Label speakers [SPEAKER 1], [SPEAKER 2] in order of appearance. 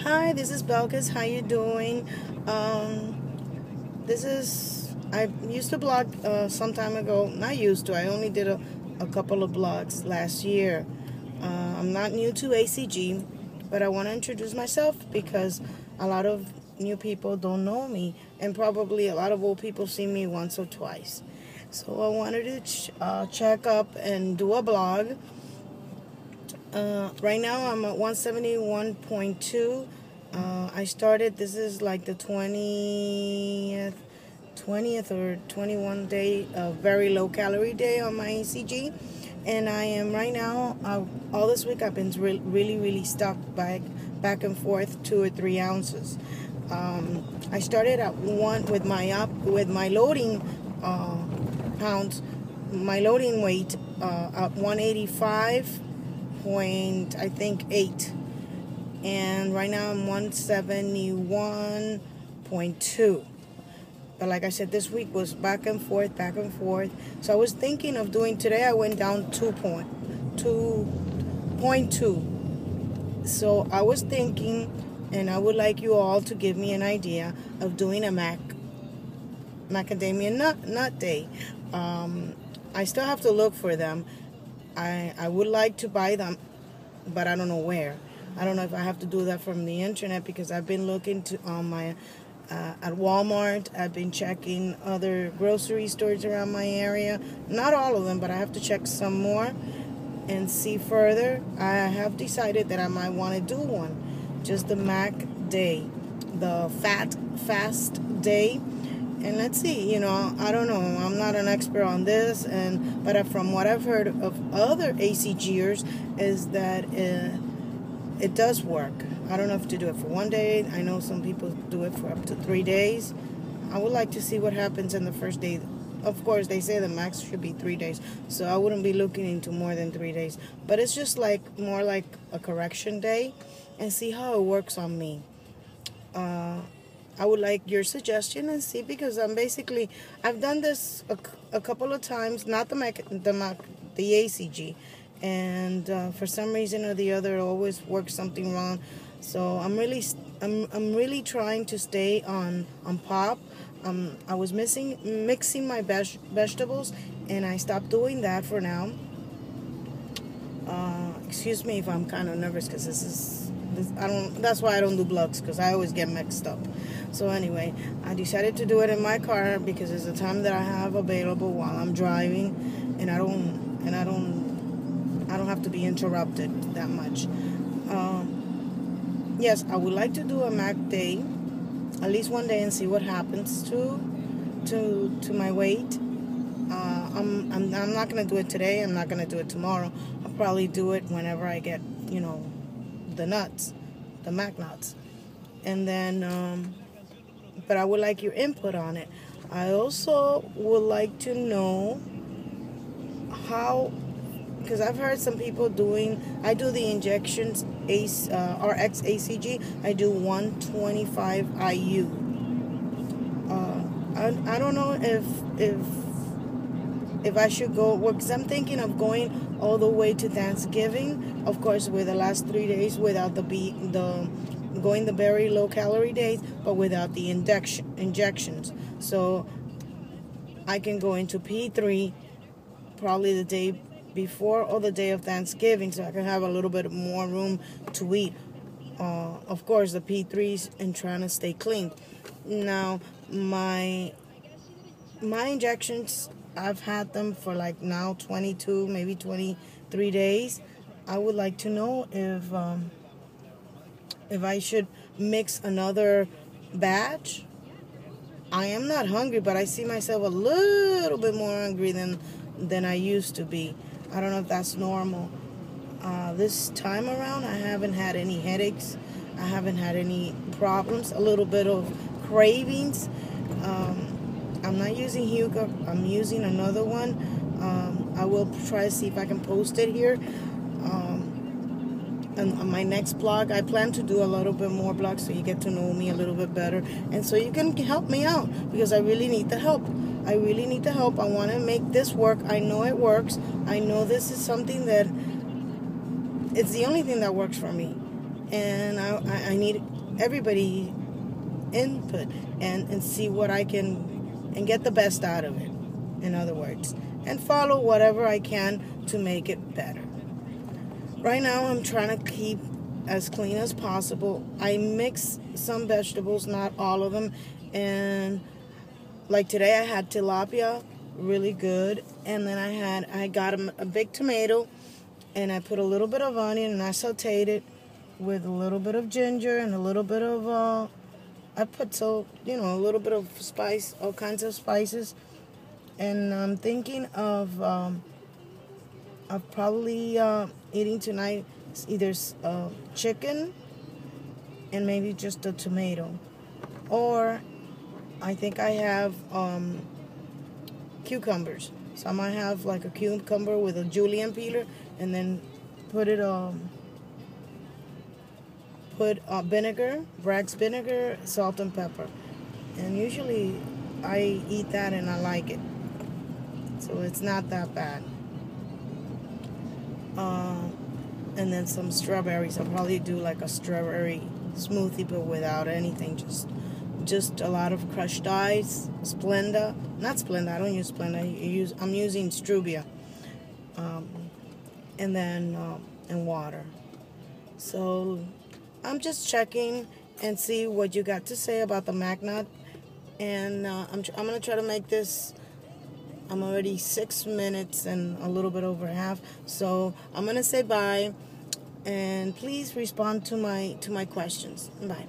[SPEAKER 1] Hi, this is Belkis. How you doing? I used to blog some time ago. Not used to. I only did a couple of blogs last year. I'm not new to ACG, but I want to introduce myself because a lot of new people don't know me, and probably a lot of old people see me once or twice. So I wanted to check up and do a blog. Right now I'm at 171.2. I started, this is like the 20th or 21 day, very low calorie day on my ACG. And I am right now, all this week I've been really stuck back and forth 2 or 3 ounces. I started at 1 with my loading pounds, my loading weight at 185. I think 8, and right now I'm 171.2. But like I said, this week was back and forth. So I was thinking of doing, today I went down 2.2. So I was thinking, and I would like you all to give me an idea of doing a Macadamia Nut Day. I still have to look for them. I would like to buy them, but I don't know where. I don't know if I have to do that from the internet, because I've been looking at Walmart. I've been checking other grocery stores around my area. Not all of them, but I have to check some more and see further. I have decided that I might want to do one, just the Mac Day, the fast day. And let's see, I don't know. I'm not an expert on this, but from what I've heard of other ACGers is that it does work. I don't know if to do it for 1 day. I know some people do it for up to 3 days. I would like to see what happens in the first day. Of course, they say the max should be 3 days, so I wouldn't be looking into more than 3 days. But it's just more like a correction day, and see how it works on me. I would like your suggestion and see, because I've done this a couple of times, not the ACG, and for some reason or the other, it always works something wrong. So I'm really trying to stay on pop. I was mixing my vegetables, and I stopped doing that for now. Excuse me if I'm kind of nervous, because that's why I don't do blogs, because I always get mixed up. So anyway, I decided to do it in my car because it's the time that I have available while I'm driving, and I don't have to be interrupted that much. Yes, I would like to do a Mac Day, at least 1 day, and see what happens to my weight. I'm not gonna do it today. I'm not gonna do it tomorrow. I'll probably do it whenever I get the nuts, the Mac nuts. And then but I would like your input on it. I also would like to know how, because I've heard some people I do the injections, RX ACG, I do 125 IU. I don't know if I should go, because I'm thinking of going all the way to Thanksgiving, of course, with the last 3 days without going the very low calorie days, but without the injections. So I can go into P3 probably the day before or the day of Thanksgiving, so I can have a little bit more room to eat. Of course, the P3s, and trying to stay clean. Now, my injections, I've had them for now 22, maybe 23 days. I would like to know if I should mix another batch. I am not hungry, but I see myself a little bit more hungry than I used to be. I don't know if that's normal. This time around, I haven't had any headaches. I haven't had any problems. A little bit of cravings. I'm not using Hugo. I'm using another one. I will try to see if I can post it here. And on my next blog, I plan to do a little bit more blogs so you get to know me a little bit better, and so you can help me out, because I really need the help. I want to make this work. I know it works. I know this is something that it's the only thing that works for me. and I need everybody input and see what I can and get the best out of it, in other words, and follow whatever I can to make it better. Right now I'm trying to keep as clean as possible. I mix some vegetables, not all of them, and like today I had tilapia, really good, and then I got a big tomato, and I put a little bit of onion and I sauteed it with a little bit of ginger and a little bit of I put a little bit of spice, all kinds of spices, and I'm thinking of probably eating tonight either chicken and maybe just a tomato, or I think I have cucumbers, so I might have like a cucumber with a julienne peeler, and then put vinegar, Bragg's vinegar, salt and pepper, and usually I eat that and I like it, so it's not that bad. And then some strawberries. I'll probably do like a strawberry smoothie, but without anything, just a lot of crushed ice, Splenda, not Splenda, I don't use Splenda, I'm using Strubia, and then and water. So I'm just checking and see what you got to say about the Mac Nut, and I'm gonna try to make this. I'm already 6 minutes and a little bit over half, so I'm gonna say bye, and please respond to my questions. Bye.